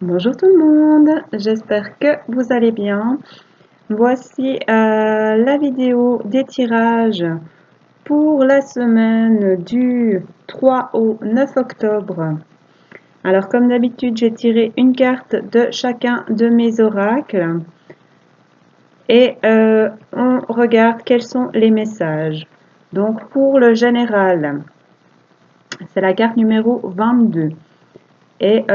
Bonjour tout le monde, j'espère que vous allez bien. Voici la vidéo des tirages pour la semaine du 3 au 9 octobre. Alors comme d'habitude, j'ai tiré une carte de chacun de mes oracles et on regarde quels sont les messages. Donc pour le général, c'est la carte numéro 22. Et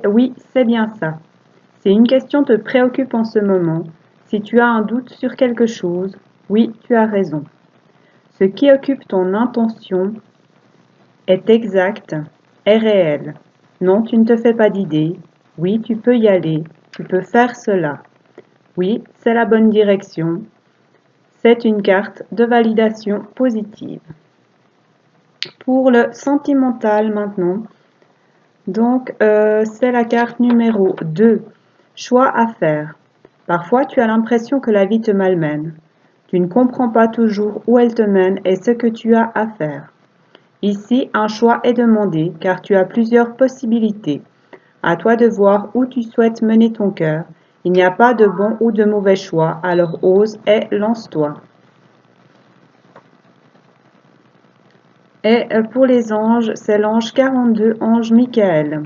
oui, c'est bien ça. Si une question te préoccupe en ce moment, si tu as un doute sur quelque chose, oui, tu as raison. Ce qui occupe ton intention est exact, est réel. Non, tu ne te fais pas d'idée. Oui, tu peux y aller. Tu peux faire cela. Oui, c'est la bonne direction. C'est une carte de validation positive. Pour le sentimental maintenant, donc c'est la carte numéro 2. Choix à faire. Parfois, tu as l'impression que la vie te malmène. Tu ne comprends pas toujours où elle te mène et ce que tu as à faire. Ici, un choix est demandé car tu as plusieurs possibilités. À toi de voir où tu souhaites mener ton cœur. Il n'y a pas de bon ou de mauvais choix, alors ose et lance-toi. Et pour les anges, c'est l'ange 42, ange Michael.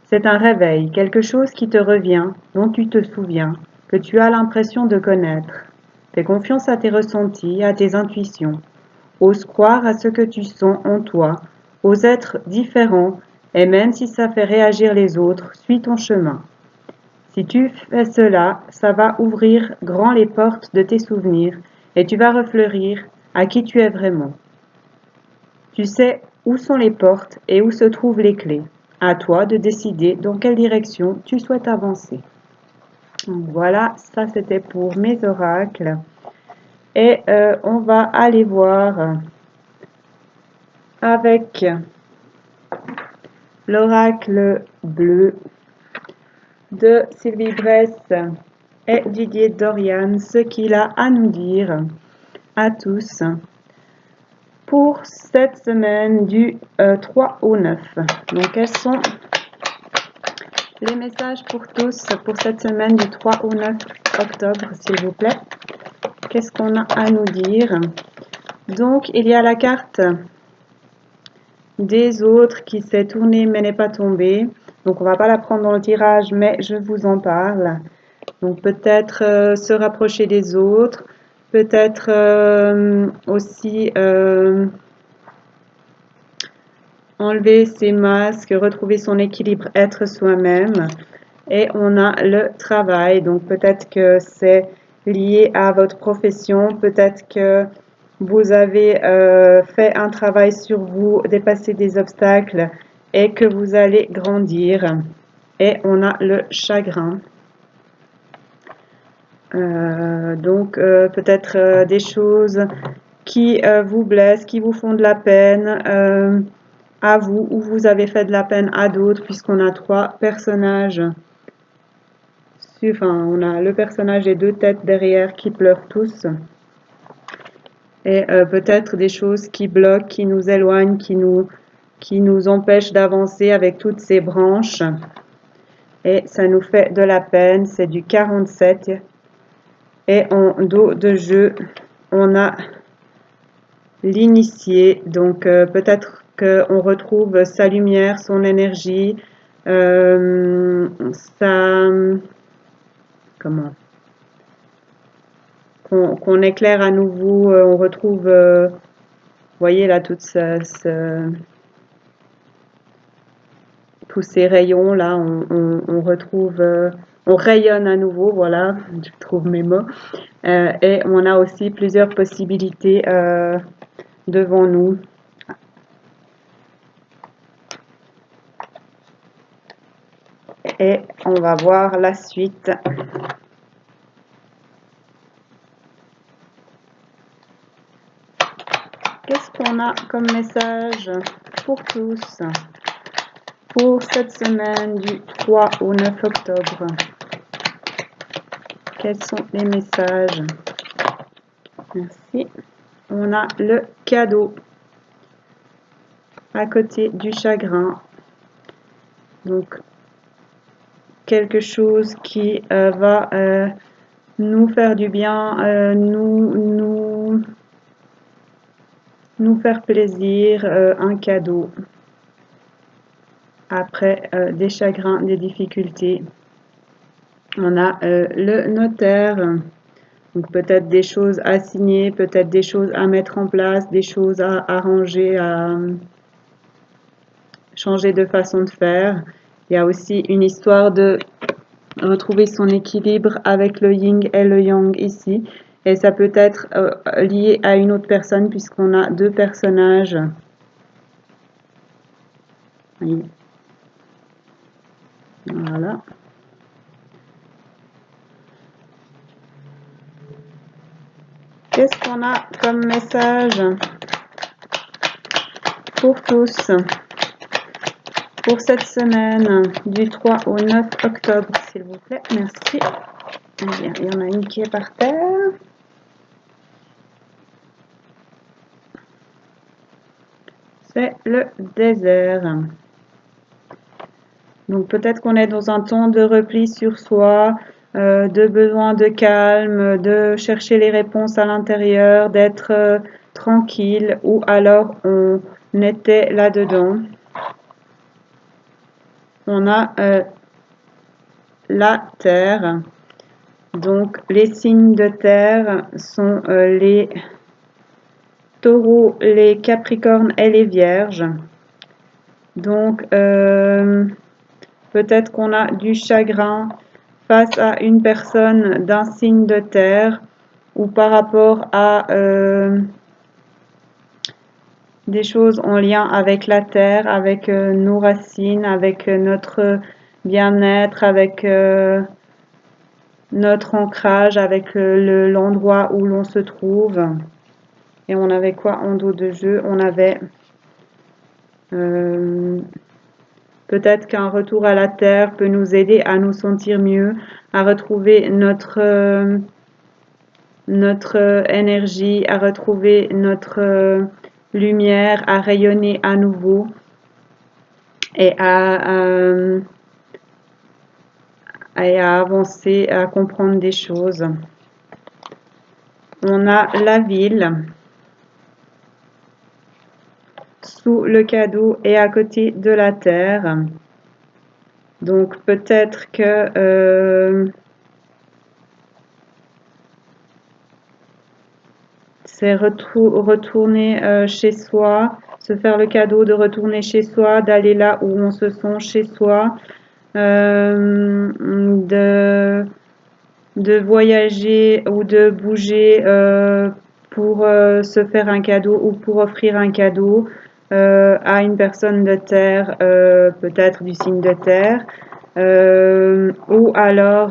C'est un réveil, quelque chose qui te revient, dont tu te souviens, que tu as l'impression de connaître. Fais confiance à tes ressentis, à tes intuitions. Ose croire à ce que tu sens en toi. Ose être différent, et même si ça fait réagir les autres, suis ton chemin. Si tu fais cela, ça va ouvrir grand les portes de tes souvenirs, et tu vas refleurir à qui tu es vraiment. Tu sais où sont les portes et où se trouvent les clés. À toi de décider dans quelle direction tu souhaites avancer. Donc voilà, ça c'était pour mes oracles. Et on va aller voir avec l'oracle bleu de Sylvie Bress et Didier Dorian, ce qu'il a à nous dire à tous pour cette semaine du 3 au 9. Donc quels sont les messages pour tous pour cette semaine du 3 au 9 octobre, s'il vous plaît? Qu'est-ce qu'on a à nous dire? Donc, il y a la carte des autres qui s'est tournée mais n'est pas tombée. Donc, on ne va pas la prendre dans le tirage, mais je vous en parle. Donc, peut-être se rapprocher des autres. Peut-être aussi enlever ses masques, retrouver son équilibre, être soi-même. Et on a le travail. Donc, peut-être que c'est lié à votre profession. Peut-être que vous avez fait un travail sur vous, dépassé des obstacles et que vous allez grandir. Et on a le chagrin. Donc peut-être des choses qui vous blessent, qui vous font de la peine à vous ou vous avez fait de la peine à d'autres puisqu'on a trois personnages. Enfin, on a le personnage et deux têtes derrière qui pleurent tous. Et peut-être des choses qui bloquent, qui nous éloignent, qui nous empêchent d'avancer avec toutes ces branches. Et ça nous fait de la peine. C'est du 47. Et en dos de jeu, on a l'initié. Donc peut-être qu'on retrouve sa lumière, son énergie, sa... Comment qu'on éclaire à nouveau, on retrouve, vous voyez là, tous ces rayons là, on retrouve, on rayonne à nouveau, voilà, je trouve mes mots, et on a aussi plusieurs possibilités devant nous. Et on va voir la suite. Qu'est-ce qu'on a comme message pour tous pour cette semaine du 3 au 9 octobre? Quels sont les messages? Merci. On a le cadeau à côté du chagrin. Donc, quelque chose qui va nous faire du bien, nous faire plaisir, un cadeau après des chagrins, des difficultés. On a le notaire, donc peut-être des choses à signer, peut-être des choses à mettre en place, des choses à arranger, à changer de façon de faire. Il y a aussi une histoire de retrouver son équilibre avec le yin et le yang ici. Et ça peut être lié à une autre personne puisqu'on a deux personnages. Oui. Voilà. Qu'est-ce qu'on a comme message pour tous pour cette semaine du 3 au 9 octobre, s'il vous plaît? Merci. Bien, il y en a une qui est par terre. C'est le désert. Donc peut-être qu'on est dans un temps de repli sur soi, de besoin de calme, de chercher les réponses à l'intérieur, d'être tranquille, ou alors on était là-dedans. On a la terre. Donc les signes de terre sont les taureaux, les capricornes et les vierges. Donc peut-être qu'on a du chagrin face à une personne d'un signe de terre ou par rapport à des choses en lien avec la terre, avec nos racines, avec notre bien-être, avec notre ancrage, avec l'endroit où l'on se trouve. Et on avait quoi en dos de jeu? On avait peut-être qu'un retour à la terre peut nous aider à nous sentir mieux, à retrouver notre énergie, à retrouver notre lumière, à rayonner à nouveau et à avancer, à comprendre des choses. On a la ville sous le cadeau et à côté de la terre. Donc peut-être que c'est retourner chez soi, se faire le cadeau de retourner chez soi, d'aller là où on se sent chez soi, de voyager ou de bouger pour se faire un cadeau ou pour offrir un cadeau à une personne de terre, peut-être du signe de terre, ou alors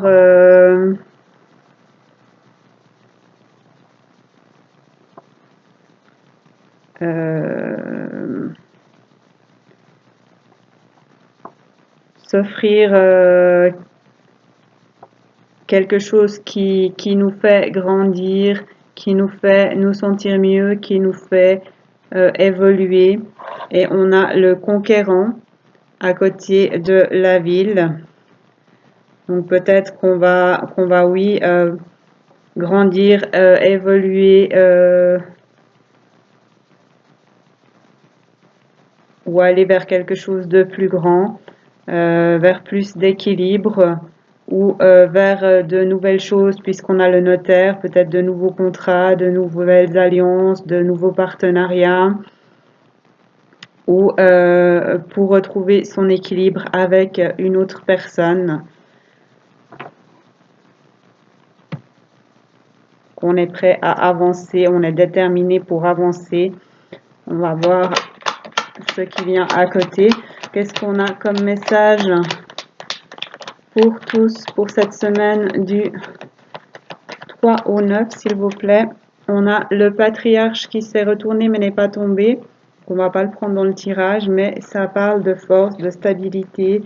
s'offrir quelque chose qui nous fait grandir, qui nous fait nous sentir mieux, qui nous fait évoluer. Et on a le conquérant à côté de la ville. Donc peut-être qu'on va oui, grandir, évoluer ou aller vers quelque chose de plus grand, vers plus d'équilibre ou vers de nouvelles choses puisqu'on a le notaire, peut-être de nouveaux contrats, de nouvelles alliances, de nouveaux partenariats ou pour retrouver son équilibre avec une autre personne. On est prêt à avancer, on est déterminé pour avancer. On va voir ce qui vient à côté. Qu'est-ce qu'on a comme message pour tous pour cette semaine du 3 au 9, s'il vous plaît? On a le patriarche qui s'est retourné mais n'est pas tombé. On ne va pas le prendre dans le tirage, mais ça parle de force, de stabilité,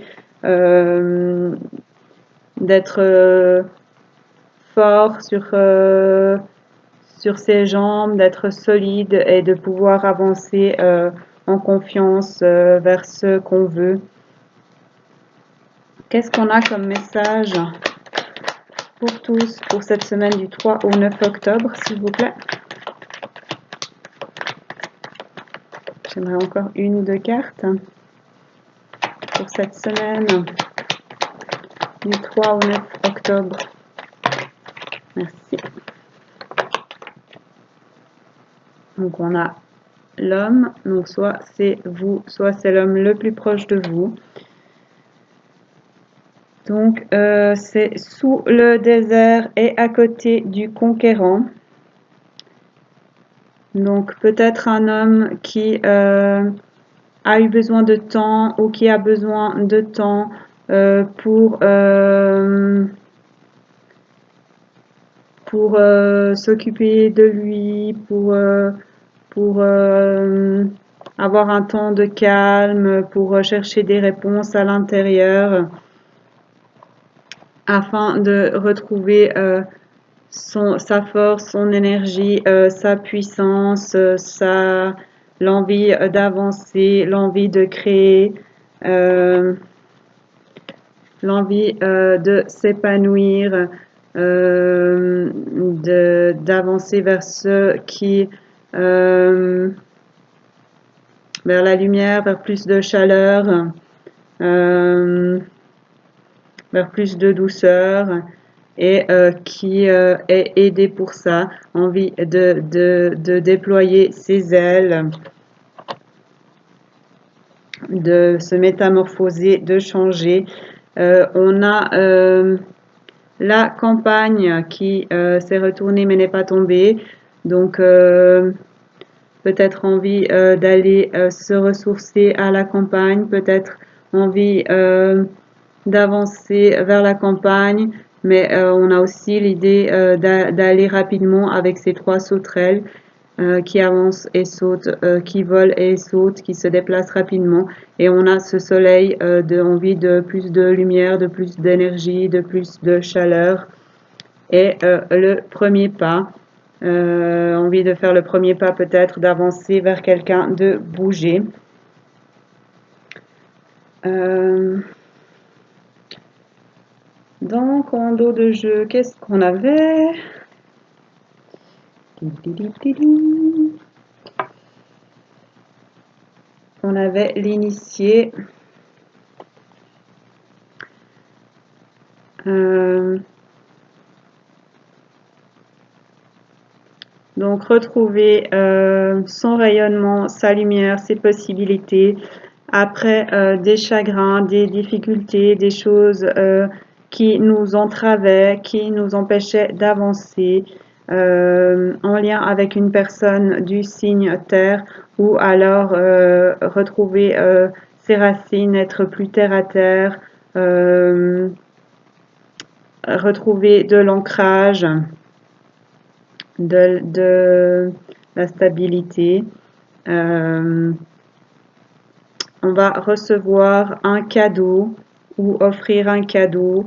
d'être fort sur ses jambes, d'être solide et de pouvoir avancer en confiance vers ce qu'on veut. Qu'est-ce qu'on a comme message pour tous pour cette semaine du 3 au 9 octobre, s'il vous plaît? J'aimerais encore une ou deux cartes pour cette semaine du 3 au 9 octobre. Merci. Donc on a l'homme, donc soit c'est vous, soit c'est l'homme le plus proche de vous. Donc c'est sous le désert et à côté du conquérant. Donc peut-être un homme qui a eu besoin de temps ou qui a besoin de temps pour s'occuper de lui, pour avoir un temps de calme, pour chercher des réponses à l'intérieur, afin de retrouver sa force, son énergie, sa puissance, l'envie d'avancer, l'envie de créer, l'envie de s'épanouir, d'avancer vers ce qui vers la lumière, vers plus de chaleur, vers plus de douceur, et qui est aidé pour ça, envie de déployer ses ailes, de se métamorphoser, de changer. On a la campagne qui s'est retournée mais n'est pas tombée, donc peut-être envie d'aller se ressourcer à la campagne, peut-être envie d'avancer vers la campagne, mais on a aussi l'idée d'aller rapidement avec ces trois sauterelles qui avancent et sautent, qui volent et sautent, qui se déplacent rapidement. Et on a ce soleil envie de plus de lumière, de plus d'énergie, de plus de chaleur. Et le premier pas, envie de faire le premier pas peut-être, d'avancer vers quelqu'un, de bouger. Donc, en dos de jeu, qu'est-ce qu'on avait? On avait l'initié. Donc, retrouver son rayonnement, sa lumière, ses possibilités, après des chagrins, des difficultés, des choses qui nous entravaient, qui nous empêchaient d'avancer, en lien avec une personne du signe terre, ou alors retrouver ses racines, être plus terre à terre, retrouver de l'ancrage, de la stabilité. On va recevoir un cadeau ou offrir un cadeau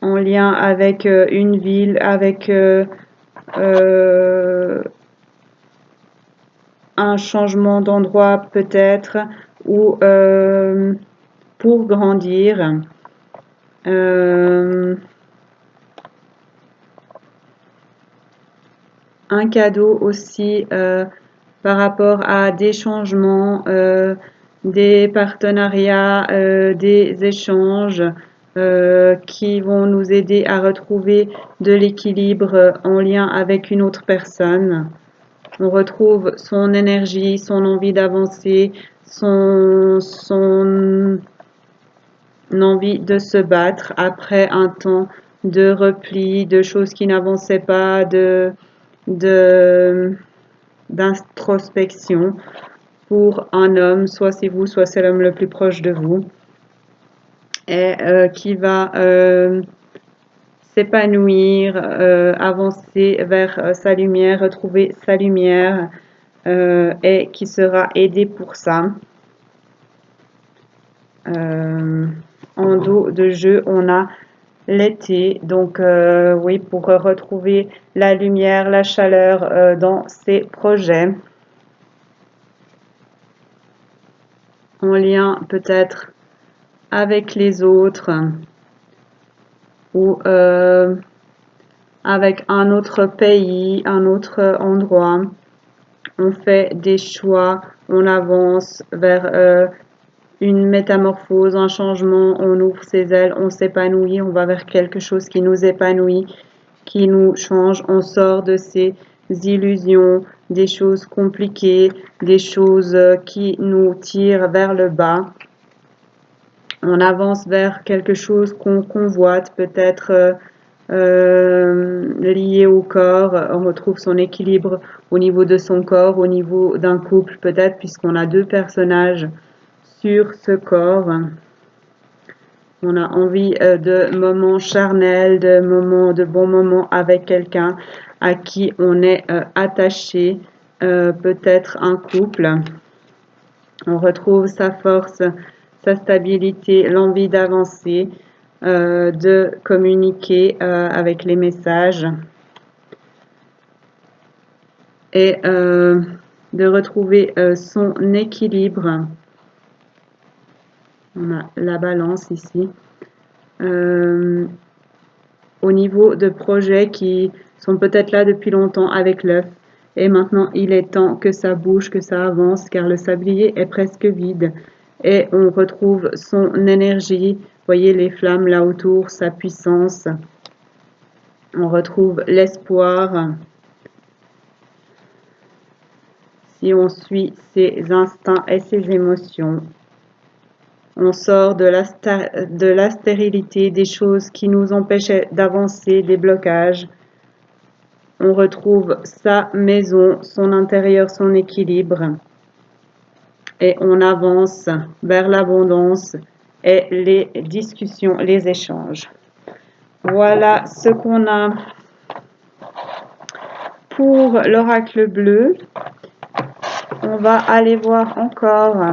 en lien avec une ville, avec un changement d'endroit peut-être, ou pour grandir. Un cadeau aussi par rapport à des changements, des partenariats, des échanges qui vont nous aider à retrouver de l'équilibre en lien avec une autre personne. On retrouve son énergie, son envie d'avancer, son envie de se battre après un temps de repli, de choses qui n'avançaient pas, d'introspection pour un homme, soit c'est vous, soit c'est l'homme le plus proche de vous, et qui va s'épanouir, avancer vers sa lumière, retrouver sa lumière, et qui sera aidé pour ça. En dos de jeu, on a l'été, donc oui, pour retrouver la lumière, la chaleur dans ses projets. en lien peut-être avec les autres ou avec un autre pays, un autre endroit. On fait des choix, on avance vers une métamorphose, un changement, on ouvre ses ailes, on s'épanouit, on va vers quelque chose qui nous épanouit, qui nous change, on sort de ces illusions, des choses compliquées, des choses qui nous tirent vers le bas. On avance vers quelque chose qu'on convoite, peut-être lié au corps, on retrouve son équilibre au niveau de son corps, au niveau d'un couple peut-être, puisqu'on a deux personnages sur ce corps. On a envie de moments charnels, de bons moments avec quelqu'un à qui on est attaché, peut-être un couple. On retrouve sa force, sa stabilité, l'envie d'avancer, de communiquer avec les messages et de retrouver son équilibre. On a la balance ici. Au niveau de projets qui sont peut-être là depuis longtemps avec l'œuf. Et maintenant, il est temps que ça bouge, que ça avance, car le sablier est presque vide. Et on retrouve son énergie. Voyez les flammes là autour, sa puissance. On retrouve l'espoir. Si on suit ses instincts et ses émotions, on sort de la stérilité, des choses qui nous empêchaient d'avancer, des blocages. On retrouve sa maison, son intérieur, son équilibre. Et on avance vers l'abondance et les discussions, les échanges. Voilà ce qu'on a pour l'oracle bleu. On va aller voir encore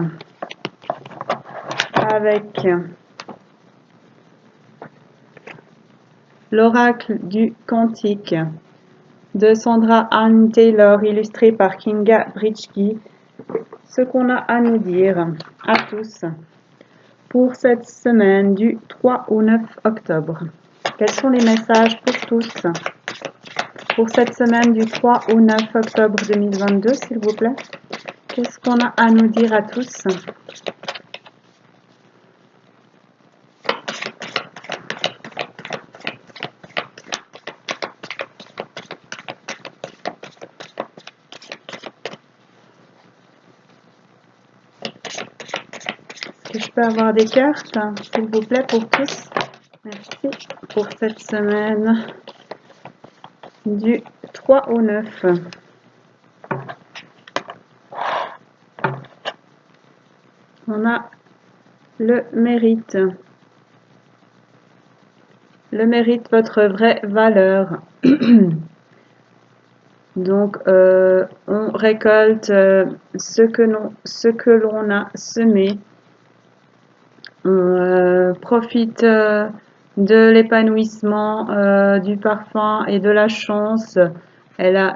avec l'oracle du Cantique de Sandra Anne Taylor, illustré par Kinga Britschke, ce qu'on a à nous dire à tous pour cette semaine du 3 au 9 octobre. Quels sont les messages pour tous pour cette semaine du 3 au 9 octobre 2022, s'il vous plaît? Qu'est-ce qu'on a à nous dire à tous? Est-ce que je peux avoir des cartes, s'il vous plaît, pour tous? Merci pour cette semaine du 3 au 9. On a le mérite. Le mérite, votre vraie valeur. Donc, on récolte ce que l'on a semé. On profite de l'épanouissement, du parfum et de la chance. Elle a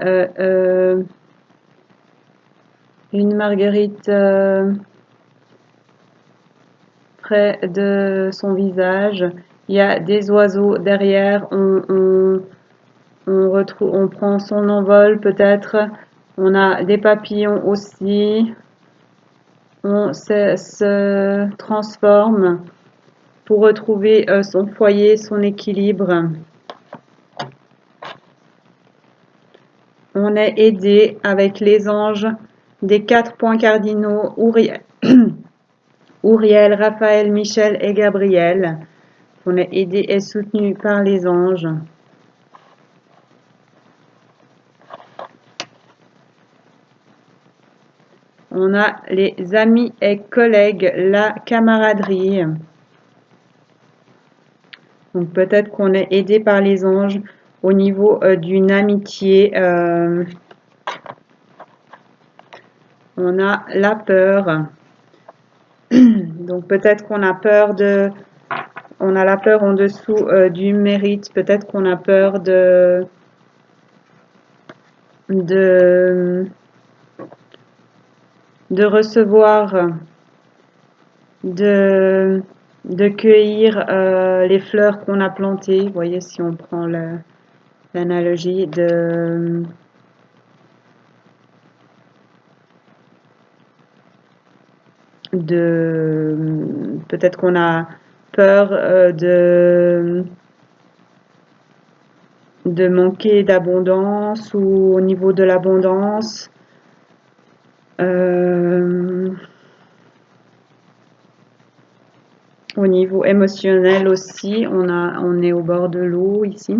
une marguerite près de son visage. Il y a des oiseaux derrière. On prend son envol peut-être. On a des papillons aussi. On se transforme pour retrouver son foyer, son équilibre. On est aidé avec les anges des 4 points cardinaux, Uriel, Raphaël, Michel et Gabriel. On est aidé et soutenu par les anges. On a les amis et collègues, la camaraderie. Donc peut-être qu'on est aidé par les anges au niveau d'une amitié. On a la peur. Donc peut-être qu'on a peur on a la peur en dessous du mérite. Peut-être qu'on a peur de recevoir de cueillir les fleurs qu'on a plantées. Vous voyez, si on prend l'analogie peut-être qu'on a peur de manquer d'abondance ou au niveau de l'abondance. Au niveau émotionnel aussi, on est au bord de l'eau ici.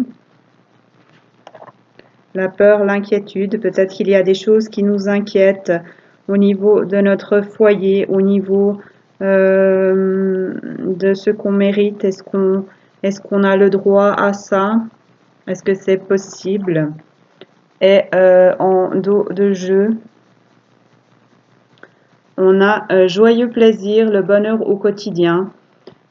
La peur, l'inquiétude, peut-être qu'il y a des choses qui nous inquiètent au niveau de notre foyer, au niveau de ce qu'on mérite. Est-ce qu'on a le droit à ça? Est-ce que c'est possible? Et en dos de jeu, on a joyeux plaisir, le bonheur au quotidien.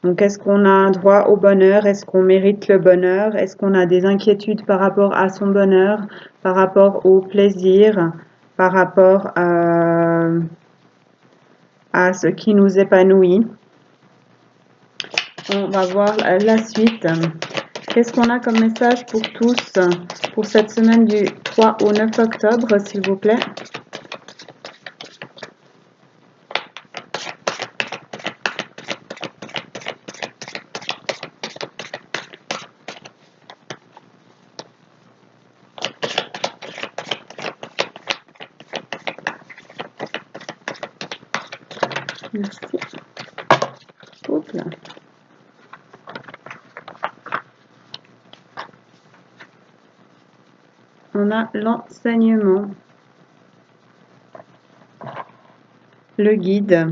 Donc, est-ce qu'on a un droit au bonheur? Est-ce qu'on mérite le bonheur? Est-ce qu'on a des inquiétudes par rapport à son bonheur, par rapport au plaisir, par rapport à ce qui nous épanouit? On va voir la suite. Qu'est-ce qu'on a comme message pour tous pour cette semaine du 3 au 9 octobre, s'il vous plaît? Merci. Oups là. On a l'enseignement, le guide,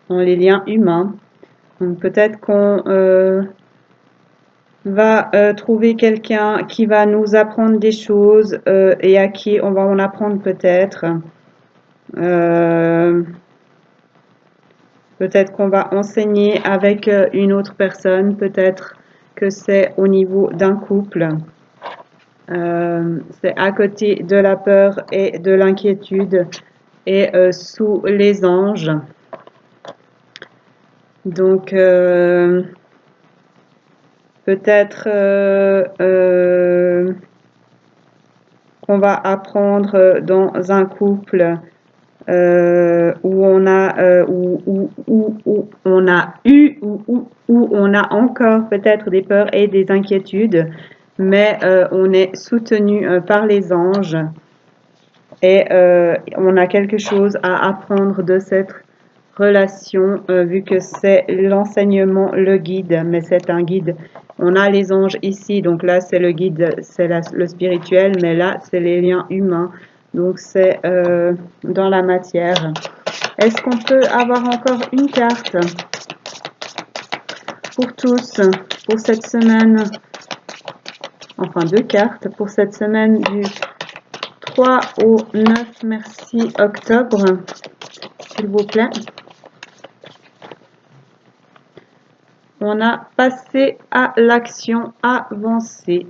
dans les liens humains. Donc peut-être qu'on va trouver quelqu'un qui va nous apprendre des choses et à qui on va en apprendre peut-être. Peut-être qu'on va enseigner avec une autre personne, peut-être que c'est au niveau d'un couple. C'est à côté de la peur et de l'inquiétude et sous les anges. Donc, peut-être qu'on va apprendre dans un couple où on a où on a eu où on a encore peut-être des peurs et des inquiétudes, mais on est soutenu par les anges et on a quelque chose à apprendre de cette relation vu que c'est l'enseignement, le guide, mais c'est un guide. On a les anges ici, donc là c'est le guide, c'est le spirituel, mais là c'est les liens humains, donc c'est dans la matière. Est-ce qu'on peut avoir encore une carte pour tous, pour cette semaine, enfin deux cartes pour cette semaine du 3 au 9, merci, octobre, s'il vous plaît. On a passé à l'action, avancée.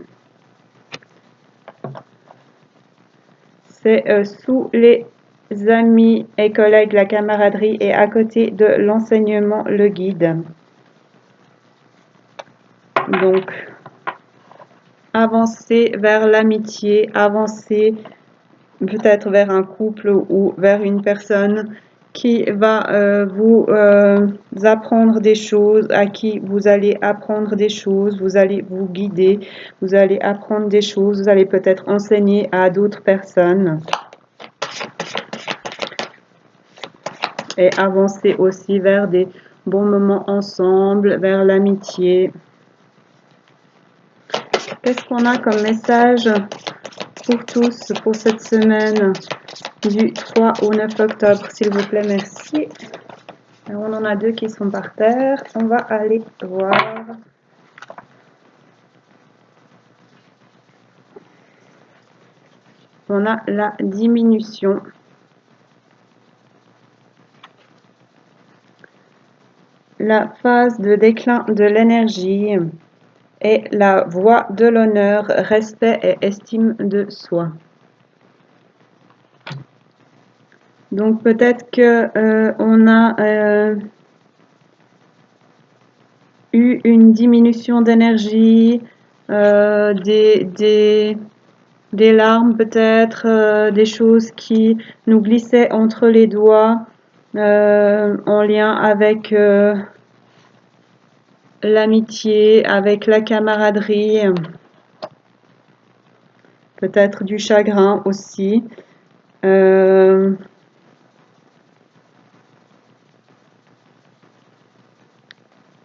C'est sous les amis et collègues, la camaraderie et à côté de l'enseignement, le guide. Donc, avancer vers l'amitié, avancer peut-être vers un couple ou vers une personne qui va vous apprendre des choses, à qui vous allez apprendre des choses, vous allez vous guider, vous allez apprendre des choses, vous allez peut-être enseigner à d'autres personnes. Et avancer aussi vers des bons moments ensemble, vers l'amitié. Qu'est-ce qu'on a comme message pour tous pour cette semaine du 3 au 9 octobre, s'il vous plaît, merci. Alors, on en a deux qui sont par terre. On va aller voir. On a la diminution. La phase de déclin de l'énergie et la voie de l'honneur, respect et estime de soi. Donc peut-être que on a eu une diminution d'énergie, des larmes peut-être, des choses qui nous glissaient entre les doigts en lien avec l'amitié, avec la camaraderie, peut-être du chagrin aussi.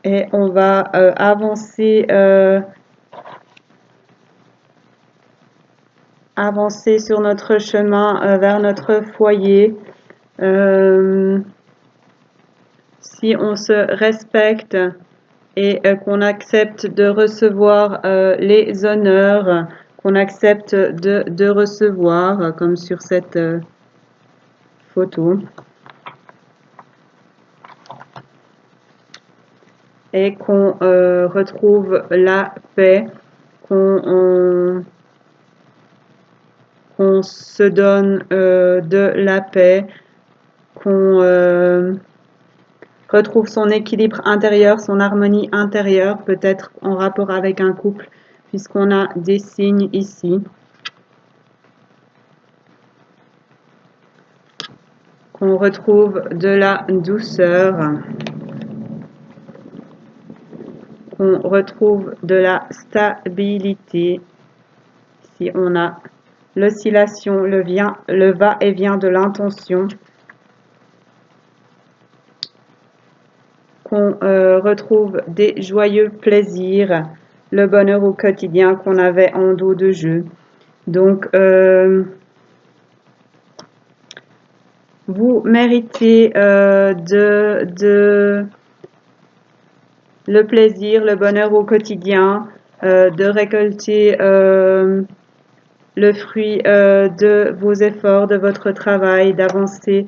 Et on va avancer sur notre chemin vers notre foyer. Si on se respecte et qu'on accepte de recevoir les honneurs qu'on accepte de recevoir, comme sur cette photo. Et qu'on retrouve la paix, qu'on se donne de la paix, qu'on retrouve son équilibre intérieur, son harmonie intérieure, peut-être en rapport avec un couple, puisqu'on a des signes ici. Qu'on retrouve de la douceur, qu'on retrouve de la stabilité. Ici, on a l'oscillation, le va-et-vient de l'intention. Qu'on retrouve des joyeux plaisirs, le bonheur au quotidien qu'on avait en dos de jeu. Donc, vous méritez le plaisir, le bonheur au quotidien, de récolter le fruit de vos efforts, de votre travail, d'avancer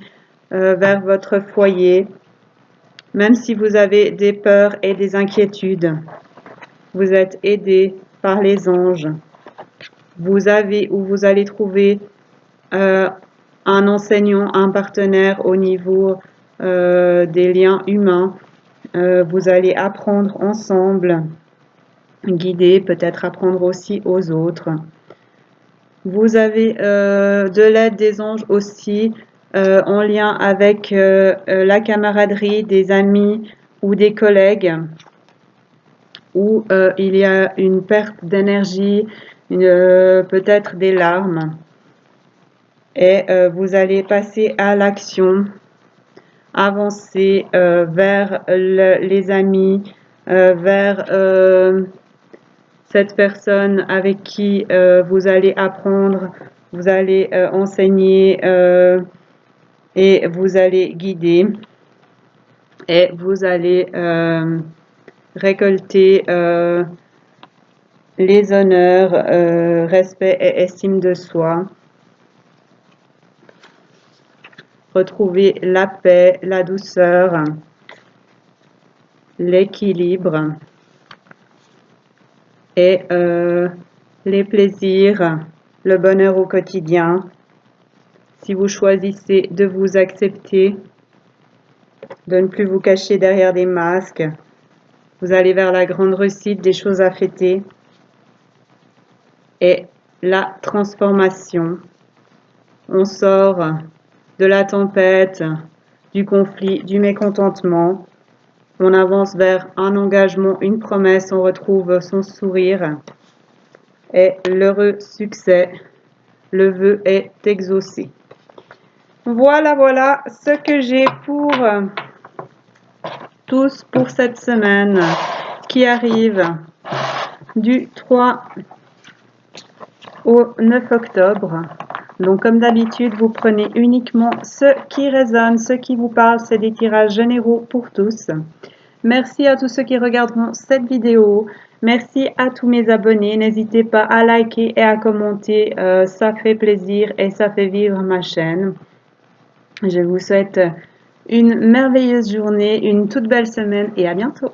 vers votre foyer. Même si vous avez des peurs et des inquiétudes, vous êtes aidé par les anges. Vous avez ou vous allez trouver un enseignant, un partenaire au niveau des liens humains. Vous allez apprendre ensemble, guider, peut-être apprendre aussi aux autres. Vous avez de l'aide des anges aussi, en lien avec la camaraderie des amis ou des collègues, où il y a une perte d'énergie, peut-être des larmes, et vous allez passer à l'action, avancer vers les amis, vers cette personne avec qui vous allez apprendre, vous allez enseigner et vous allez guider et vous allez récolter les honneurs, respect et estime de soi. Retrouver la paix, la douceur, l'équilibre et les plaisirs, le bonheur au quotidien. Si vous choisissez de vous accepter, de ne plus vous cacher derrière des masques, vous allez vers la grande réussite, des choses à fêter et la transformation. On sort de la tempête, du conflit, du mécontentement. On avance vers un engagement, une promesse, on retrouve son sourire et l'heureux succès. Le vœu est exaucé. Voilà ce que j'ai pour tous pour cette semaine qui arrive du 3 au 9 octobre. Donc comme d'habitude, vous prenez uniquement ce qui résonne, ce qui vous parle, c'est des tirages généraux pour tous. Merci à tous ceux qui regarderont cette vidéo. Merci à tous mes abonnés. N'hésitez pas à liker et à commenter. Ça fait plaisir et ça fait vivre ma chaîne. Je vous souhaite une merveilleuse journée, une toute belle semaine et à bientôt.